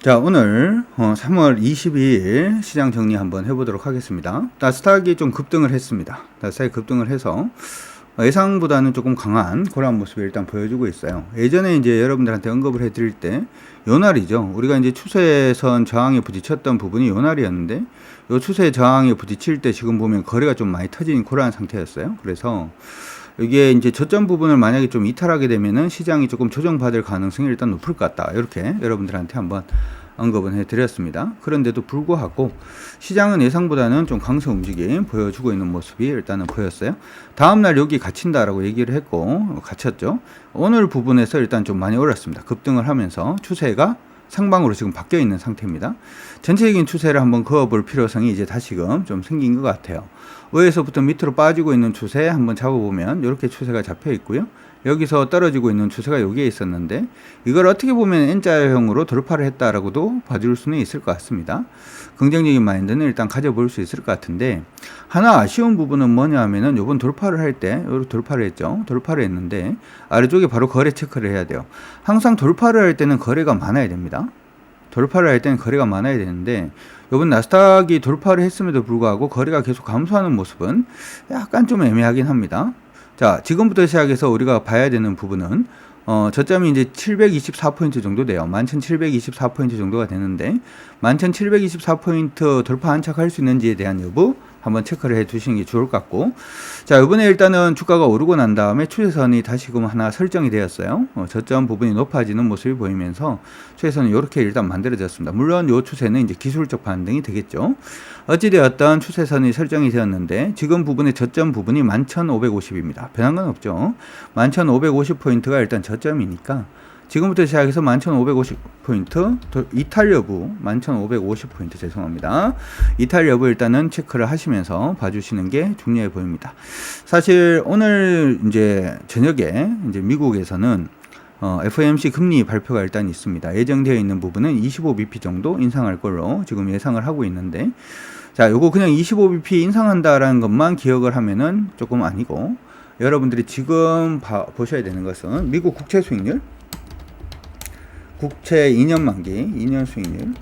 자, 오늘 3월 22일 시장 정리 한번 해보도록 하겠습니다. 나스닥이 좀 급등을 했습니다. 나스닥이 급등을 해서 예상보다는 조금 강한 그런 모습을 일단 보여주고 있어요. 예전에 이제 여러분들한테 언급을 해드릴 때 요날이죠. 우리가 이제 추세선 저항에 부딪혔던 부분이 요날이었는데 요 추세 저항에 부딪힐 때 지금 보면 거래가 좀 많이 터진 그러한 상태였어요. 그래서 이게 이제 저점 부분을 만약에 좀 이탈하게 되면은 시장이 조금 조정받을 가능성이 일단 높을 것 같다. 이렇게 여러분들한테 한번 언급은 해드렸습니다. 그런데도 불구하고 시장은 예상보다는 좀 강세 움직임 보여주고 있는 모습이 일단은 보였어요. 다음날 여기 갇힌다라고 얘기를 했고 갇혔죠. 오늘 부분에서 일단 좀 많이 올랐습니다. 급등을 하면서 추세가 상방으로 지금 바뀌어 있는 상태입니다. 전체적인 추세를 한번 그어볼 필요성이 이제 다시금 좀 생긴 것 같아요. 위에서부터 밑으로 빠지고 있는 추세 한번 잡아보면 이렇게 추세가 잡혀 있고요. 여기서 떨어지고 있는 추세가 여기에 있었는데 이걸 어떻게 보면 N자형으로 돌파를 했다라고도 봐줄 수는 있을 것 같습니다. 긍정적인 마인드는 일단 가져볼 수 있을 것 같은데 하나 아쉬운 부분은 뭐냐 하면은 요번 돌파를 할 때 요렇게 돌파를 했죠. 돌파를 했는데 아래쪽에 바로 거래 체크를 해야 돼요. 항상 돌파를 할 때는 거래가 많아야 됩니다. 돌파를 할 때는 거래가 많아야 되는데 요번 나스닥이 돌파를 했음에도 불구하고 거래가 계속 감소하는 모습은 약간 좀 애매하긴 합니다. 자, 지금부터 시작해서 우리가 봐야 되는 부분은 저점이 이제 724포인트 정도 돼요. 11,724포인트 정도가 되는데 11,724포인트 돌파 안착할 수 있는지에 대한 여부 한번 체크를 해 두시는 게 좋을 것 같고, 자, 이번에 일단은 주가가 오르고 난 다음에 추세선이 다시금 하나 설정이 되었어요. 저점 부분이 높아지는 모습이 보이면서 추세선이 이렇게 일단 만들어졌습니다. 물론 이 추세는 이제 기술적 반등이 되겠죠. 어찌되었던 추세선이 설정이 되었는데 지금 부분의 저점 부분이 11,550입니다. 변한 건 없죠. 11,550포인트가 일단 저점이니까 지금부터 시작해서 11,550포인트 이탈 여부 11,550포인트 죄송합니다. 이탈 여부 일단은 체크를 하시면서 봐주시는 게 중요해 보입니다. 사실 오늘 이제 저녁에 이제 미국에서는 FOMC 금리 발표가 일단 있습니다. 예정되어 있는 부분은 25bp 정도 인상할 걸로 지금 예상을 하고 있는데, 자, 요거 그냥 25bp 인상한다라는 것만 기억을 하면은 조금 아니고 여러분들이 지금 보셔야 되는 것은 미국 국채 수익률, 국채 2년 만기, 2년 수익률.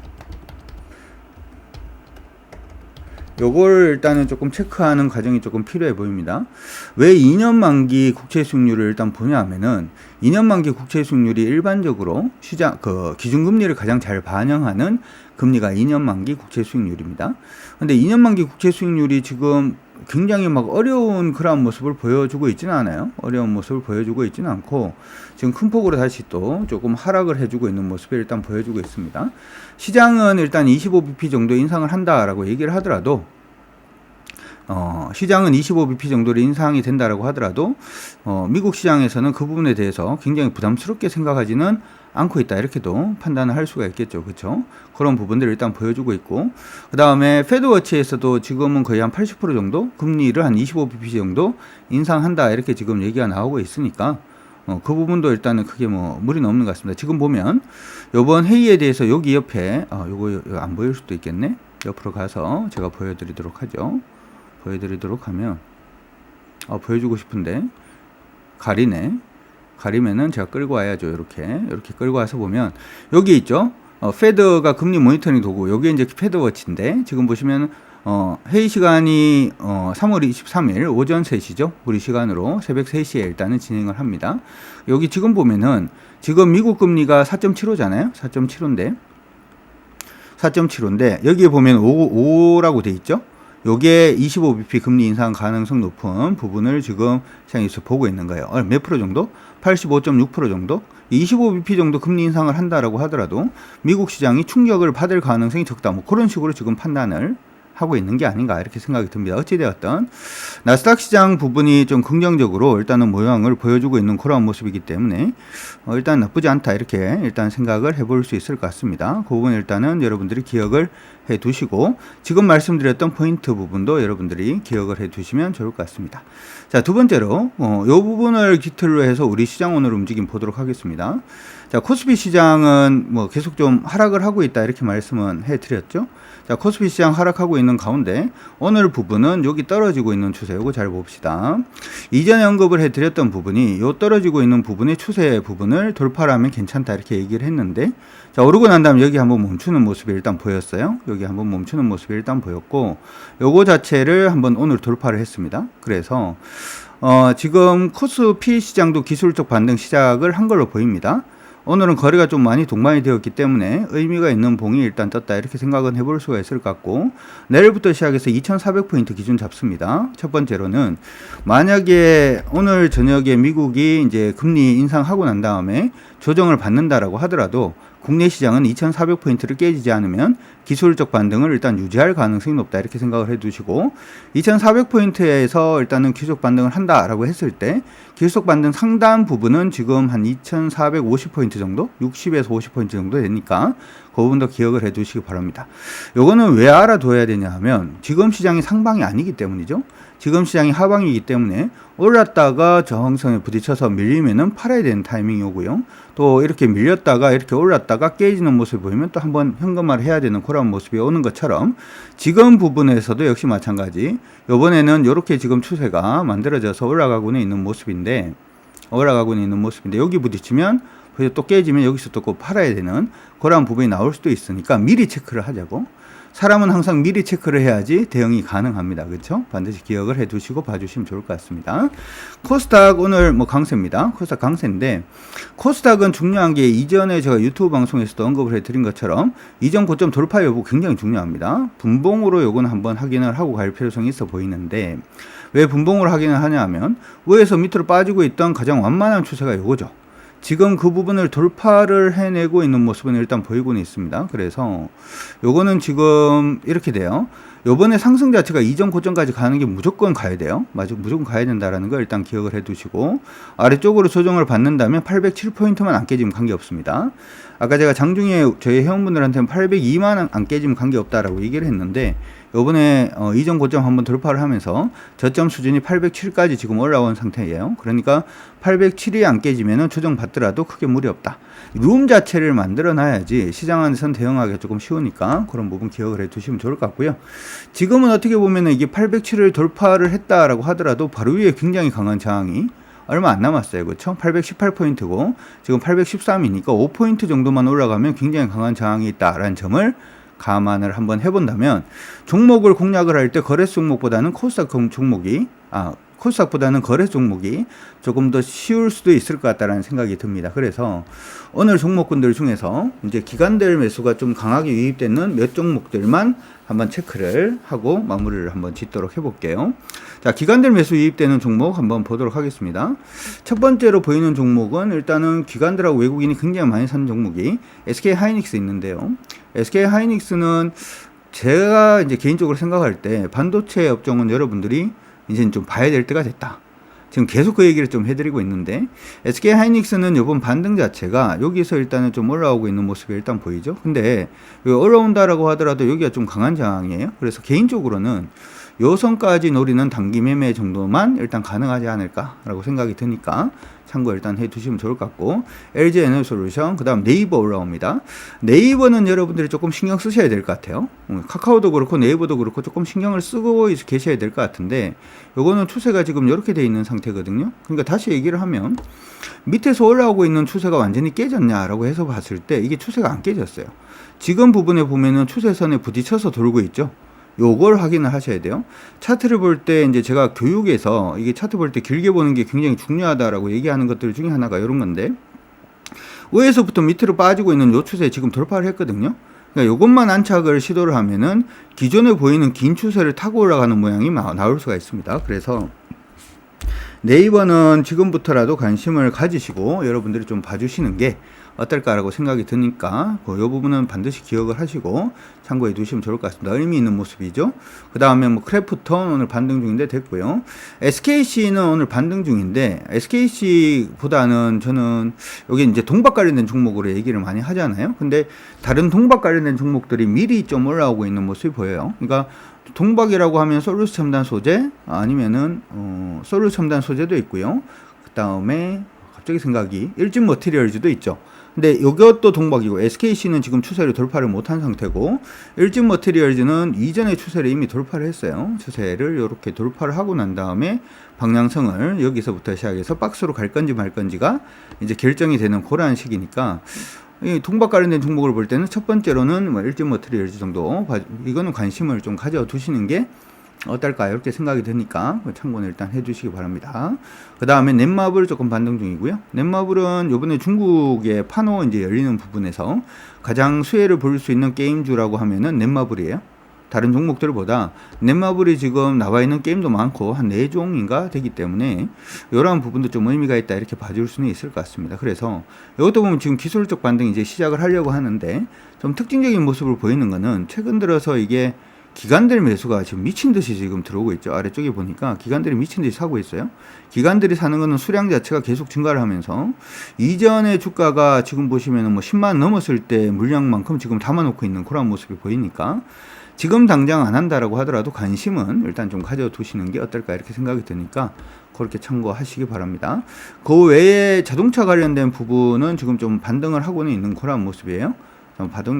요걸 일단은 조금 체크하는 과정이 조금 필요해 보입니다. 왜 2년 만기 국채 수익률을 일단 보냐 하면은 2년 만기 국채 수익률이 일반적으로 시장 기준금리를 가장 잘 반영하는 금리가 2년 만기 국채 수익률입니다. 근데 2년 만기 국채 수익률이 지금 굉장히 막 어려운 그런 모습을 보여주고 있지는 않아요. 어려운 모습을 보여주고 있지는 않고 지금 큰 폭으로 다시 또 조금 하락을 해주고 있는 모습을 일단 보여주고 있습니다. 시장은 일단 25bp 정도 인상을 한다라고 얘기를 하더라도 시장은 25bp 정도로 인상이 된다라고 하더라도 미국 시장에서는 그 부분에 대해서 굉장히 부담스럽게 생각하지는 않고 있다, 이렇게도 판단을 할 수가 있겠죠. 그렇죠? 그런 부분들을 일단 보여주고 있고, 그 다음에 페드워치에서도 지금은 거의 한 80% 정도 금리를 한 25bp 정도 인상한다, 이렇게 지금 얘기가 나오고 있으니까 그 부분도 일단은 크게 뭐 무리는 없는 것 같습니다. 지금 보면 이번 회의에 대해서 여기 옆에 요거 안 보일 수도 있겠네. 옆으로 가서 제가 보여드리도록 하죠. 보여드리도록 하면 보여주고 싶은데 가리네. 가리면은 제가 끌고 와야죠. 이렇게 끌고 와서 보면 여기 있죠. 페드가 금리 모니터링 도구, 여기 이제 페드워치인데 지금 보시면 회의 시간이 3월 23일 오전 3시죠. 우리 시간으로 새벽 3시에 일단은 진행을 합니다. 여기 지금 보면은 지금 미국 금리가 4.75잖아요. 4.75인데 여기에 보면 5라고 돼 있죠. 요게 25bp 금리 인상 가능성 높은 부분을 지금 시장에서 보고 있는 거예요. 몇 프로 정도? 85.6% 정도? 25bp 정도 금리 인상을 한다라고 하더라도 미국 시장이 충격을 받을 가능성이 적다. 뭐 그런 식으로 지금 판단을 하고 있는 게 아닌가, 이렇게 생각이 듭니다. 어찌되었든 나스닥 시장 부분이 좀 긍정적으로 일단은 모양을 보여주고 있는 그런 모습이기 때문에 일단 나쁘지 않다, 이렇게 일단 생각을 해볼 수 있을 것 같습니다. 그 부분 일단은 여러분들이 기억을 해 두시고 지금 말씀드렸던 포인트 부분도 여러분들이 기억을 해 두시면 좋을 것 같습니다. 자, 두 번째로 이 부분을 기틀로 해서 우리 시장 오늘 움직임 보도록 하겠습니다. 자, 코스피 시장은 뭐 계속 좀 하락을 하고 있다, 이렇게 말씀은 해 드렸죠. 자, 코스피 시장 하락하고 있는 가운데 오늘 부분은 여기 떨어지고 있는 추세, 요거 잘 봅시다. 이전에 언급을 해드렸던 부분이 요 떨어지고 있는 부분의 추세 부분을 돌파를 하면 괜찮다 이렇게 얘기를 했는데, 자, 오르고 난 다음에 여기 한번 멈추는 모습이 일단 보였어요. 여기 한번 멈추는 모습이 일단 보였고, 요거 자체를 한번 오늘 돌파를 했습니다. 그래서 지금 코스피 시장도 기술적 반등 시작을 한 걸로 보입니다. 오늘은 거래가 좀 많이 동반이 되었기 때문에 의미가 있는 봉이 일단 떴다 이렇게 생각은 해볼 수가 있을 것 같고, 내일부터 시작해서 2400포인트 기준 잡습니다. 첫 번째로는 만약에 오늘 저녁에 미국이 이제 금리 인상하고 난 다음에 조정을 받는다라고 하더라도 국내 시장은 2400포인트를 깨지지 않으면 기술적 반등을 일단 유지할 가능성이 높다 이렇게 생각을 해 두시고, 2400포인트에서 일단은 기술적 반등을 한다라고 했을 때 기술적 반등 상단 부분은 지금 한 2450포인트 정도, 60에서 50포인트 정도 되니까 그 부분도 기억을 해 두시기 바랍니다. 요거는 왜 알아둬야 되냐 하면 지금 시장이 상방이 아니기 때문이죠. 지금 시장이 하방이기 때문에 올랐다가 저항선에 부딪혀서 밀리면은 팔아야 되는 타이밍이 오고요. 또 이렇게 밀렸다가 이렇게 올랐다가 깨지는 모습을 보이면 또 한번 현금화를 해야 되는 그런 모습이 오는 것처럼 지금 부분에서도 역시 마찬가지, 요번에는 이렇게 지금 추세가 만들어져서 올라가고는 있는 모습인데 여기 부딪히면 또 깨지면 여기서 또 꼭 팔아야 되는 그런 부분이 나올 수도 있으니까 미리 체크를 하자고. 사람은 항상 미리 체크를 해야지 대응이 가능합니다. 그렇죠? 반드시 기억을 해 두시고 봐주시면 좋을 것 같습니다. 코스닥 오늘 뭐 강세입니다. 코스닥 강세인데, 코스닥은 중요한 게 이전에 제가 유튜브 방송에서도 언급을 해드린 것처럼 이전 고점 돌파 여부 굉장히 중요합니다. 분봉으로 요건 한번 확인을 하고 갈 필요성이 있어 보이는데, 왜 분봉으로 확인을 하냐 하면 위에서 밑으로 빠지고 있던 가장 완만한 추세가 요거죠. 지금 그 부분을 돌파를 해내고 있는 모습은 일단 보이고는 있습니다. 그래서 요거는 지금 이렇게 돼요. 요번에 상승 자체가 이전 고점까지 가는 게 무조건 가야 돼요. 맞아, 무조건 가야 된다라는 걸 일단 기억을 해 두시고, 아래쪽으로 조정을 받는다면 807포인트만 안 깨지면 관계없습니다. 아까 제가 장중에 저희 회원분들한테는 802만 안 깨지면 관계없다라고 얘기를 했는데, 요번에 이전 고점 한번 돌파를 하면서 저점 수준이 807까지 지금 올라온 상태예요. 그러니까 807이 안 깨지면은 조정 받더라도 크게 무리 없다. 룸 자체를 만들어 놔야지 시장 안에서는 대응하기가 조금 쉬우니까 그런 부분 기억을 해 두시면 좋을 것 같고요. 지금은 어떻게 보면은 이게 807을 돌파를 했다라고 하더라도 바로 위에 굉장히 강한 저항이 얼마 안 남았어요. 그렇죠? 818포인트고 지금 813이니까 5포인트 정도만 올라가면 굉장히 강한 저항이 있다라는 점을 감안을 한번 해본다면, 종목을 공략을 할 때 거래소 종목보다는 코스닥보다는 거래 종목이 조금 더 쉬울 수도 있을 것 같다라는 생각이 듭니다. 그래서 오늘 종목군들 중에서 이제 기관들 매수가 좀 강하게 유입되는 몇 종목들만 한번 체크를 하고 마무리를 한번 짓도록 해볼게요. 자, 기관들 매수 유입되는 종목 한번 보도록 하겠습니다. 첫 번째로 보이는 종목은 일단은 기관들하고 외국인이 굉장히 많이 사는 종목이 SK 하이닉스 있는데요. SK 하이닉스는 제가 이제 개인적으로 생각할 때 반도체 업종은 여러분들이 이제 좀 봐야 될 때가 됐다. 지금 계속 그 얘기를 좀 해드리고 있는데, SK 하이닉스는 이번 반등 자체가 여기서 일단은 좀 올라오고 있는 모습이 일단 보이죠. 근데 올라온다라고 하더라도 여기가 좀 강한 저항이에요. 그래서 개인적으로는 요 선까지 노리는 단기 매매 정도만 일단 가능하지 않을까라고 생각이 드니까 참고 일단 해 두시면 좋을 것 같고, LG 에너지솔루션, 그 다음 네이버 올라옵니다. 네이버는 여러분들이 조금 신경 쓰셔야 될 것 같아요. 카카오도 그렇고 네이버도 그렇고 조금 신경을 쓰고 계셔야 될 것 같은데, 요거는 추세가 지금 이렇게 돼 있는 상태거든요. 그러니까 다시 얘기를 하면 밑에서 올라오고 있는 추세가 완전히 깨졌냐라고 해서 봤을 때 이게 추세가 안 깨졌어요. 지금 부분에 보면은 추세선에 부딪혀서 돌고 있죠. 요걸 확인을 하셔야 돼요. 차트를 볼 때 이제 제가 교육에서 이게 차트 볼 때 길게 보는 게 굉장히 중요하다라고 얘기하는 것들 중에 하나가 이런 건데, 위에서부터 밑으로 빠지고 있는 요 추세에 지금 돌파를 했거든요. 그러니까 요것만 안착을 시도를 하면은 기존에 보이는 긴 추세를 타고 올라가는 모양이 나올 수가 있습니다. 그래서 네이버는 지금부터라도 관심을 가지시고 여러분들이 좀 봐주시는 게 어떨까라고 생각이 드니까 이 부분은 반드시 기억을 하시고 참고해 두시면 좋을 것 같습니다. 의미 있는 모습이죠. 그 다음에 뭐 크래프톤 오늘 반등 중인데 됐고요. SKC는 오늘 반등 중인데, SKC보다는 저는 여기 이제 동박 관련된 종목으로 얘기를 많이 하잖아요. 근데 다른 동박 관련된 종목들이 미리 좀 올라오고 있는 모습이 보여요. 그러니까 동박이라고 하면 솔루스 첨단 소재, 아니면은 솔루스 첨단 소재도 있고요. 그 다음에 갑자기 생각이 일진 머티리얼즈도 있죠. 근데 이것도 동박이고 SKC는 지금 추세를 돌파를 못한 상태고 일진 머티리얼즈는 이전에 추세를 이미 돌파를 했어요. 추세를 이렇게 돌파를 하고 난 다음에 방향성을 여기서부터 시작해서 박스로 갈 건지 말 건지가 이제 결정이 되는 그러한 시기니까 이 동박 관련된 종목을 볼 때는 첫 번째로는 뭐 일진 머티리얼즈 정도 이거는 관심을 좀 가져 두시는 게 어떨까 이렇게 생각이 드니까 참고는 일단 해주시기 바랍니다. 그 다음에 넷마블 조금 반등 중이고요. 넷마블은 요번에 중국의 파노 이제 열리는 부분에서 가장 수혜를 볼 수 있는 게임주라고 하면은 넷마블이에요. 다른 종목들보다 넷마블이 지금 나와 있는 게임도 많고 한 4종인가 되기 때문에 이러한 부분도 좀 의미가 있다 이렇게 봐줄 수는 있을 것 같습니다. 그래서 이것도 보면 지금 기술적 반등이 이제 시작을 하려고 하는데 좀 특징적인 모습을 보이는 거는 최근 들어서 이게 기관들 매수가 지금 미친 듯이 지금 들어오고 있죠. 아래쪽에 보니까 기관들이 미친 듯이 사고 있어요. 기관들이 사는 거는 수량 자체가 계속 증가를 하면서 이전의 주가가 지금 보시면은 뭐 10만 넘었을 때 물량만큼 지금 담아놓고 있는 그런 모습이 보이니까 지금 당장 안 한다라고 하더라도 관심은 일단 좀 가져두시는 게 어떨까 이렇게 생각이 드니까 그렇게 참고하시기 바랍니다. 그 외에 자동차 관련된 부분은 지금 좀 반등을 하고는 있는 그런 모습이에요.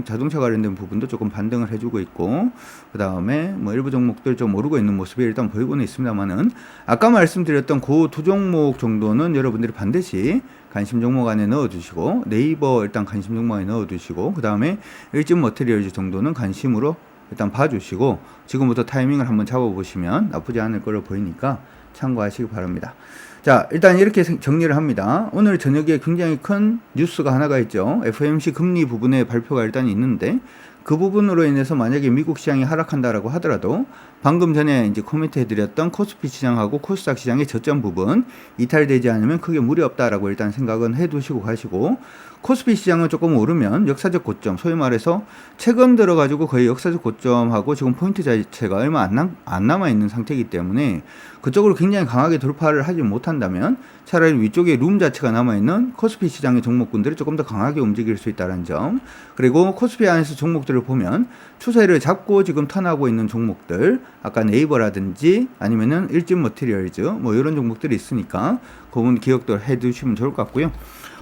자동차 관련된 부분도 조금 반등을 해주고 있고 그 다음에 뭐 일부 종목들 좀 오르고 있는 모습이 일단 보이고는 있습니다만은 아까 말씀드렸던 그 두 종목 정도는 여러분들이 반드시 관심 종목 안에 넣어두시고 네이버 일단 관심 종목 안에 넣어두시고 그 다음에 일진 머티리얼즈 정도는 관심으로 일단 봐주시고 지금부터 타이밍을 한번 잡아보시면 나쁘지 않을 거로 보이니까 참고하시기 바랍니다. 자, 일단 이렇게 정리를 합니다. 오늘 저녁에 굉장히 큰 뉴스가 하나가 있죠. FOMC 금리 부분의 발표가 일단 있는데 그 부분으로 인해서 만약에 미국 시장이 하락한다라고 하더라도 방금 전에 이제 코멘트 해드렸던 코스피 시장하고 코스닥 시장의 저점 부분 이탈되지 않으면 크게 무리 없다라고 일단 생각은 해두시고 가시고 코스피 시장은 조금 오르면 역사적 고점 소위 말해서 최근 들어가지고 거의 역사적 고점하고 지금 포인트 자체가 얼마 안 남아있는 상태이기 때문에 그쪽으로 굉장히 강하게 돌파를 하지 못한다면 차라리 위쪽에 룸 자체가 남아있는 코스피 시장의 종목군들이 조금 더 강하게 움직일 수 있다는 점 그리고 코스피 안에서 종목들을 보면 추세를 잡고 지금 턴하고 있는 종목들 아까 네이버라든지 아니면은 일진 머티리얼즈 뭐 이런 종목들이 있으니까 그 부분 기억도 해두시면 좋을 것 같고요.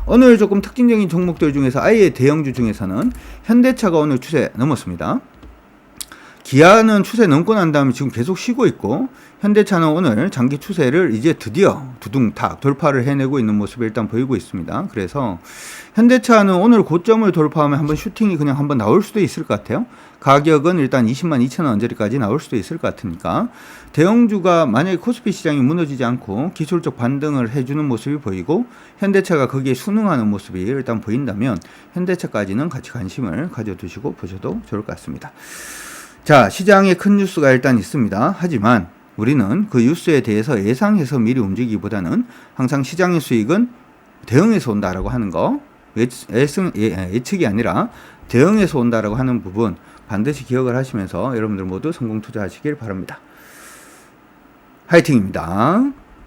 오늘 조금 특징적인 종목들 중에서 아예 대형주 중에서는 현대차가 오늘 추세 넘었습니다. 기아는 추세 넘고 난 다음에 지금 계속 쉬고 있고 현대차는 오늘 장기 추세를 이제 드디어 두둥탁 돌파를 해내고 있는 모습이 일단 보이고 있습니다. 그래서 현대차는 오늘 고점을 돌파하면 한번 슈팅이 그냥 한번 나올 수도 있을 것 같아요. 가격은 일단 20만 2천 원 언저리까지 나올 수도 있을 것 같으니까 대형주가 만약에 코스피 시장이 무너지지 않고 기술적 반등을 해주는 모습이 보이고 현대차가 거기에 순응하는 모습이 일단 보인다면 현대차까지는 같이 관심을 가져두시고 보셔도 좋을 것 같습니다. 자, 시장에 큰 뉴스가 일단 있습니다. 하지만 우리는 그 뉴스에 대해서 예상해서 미리 움직이기보다는 항상 시장의 수익은 대응해서 온다라고 하는 거 예측이 아니라 대응해서 온다라고 하는 부분 반드시 기억을 하시면서 여러분들 모두 성공 투자하시길 바랍니다. 화이팅입니다.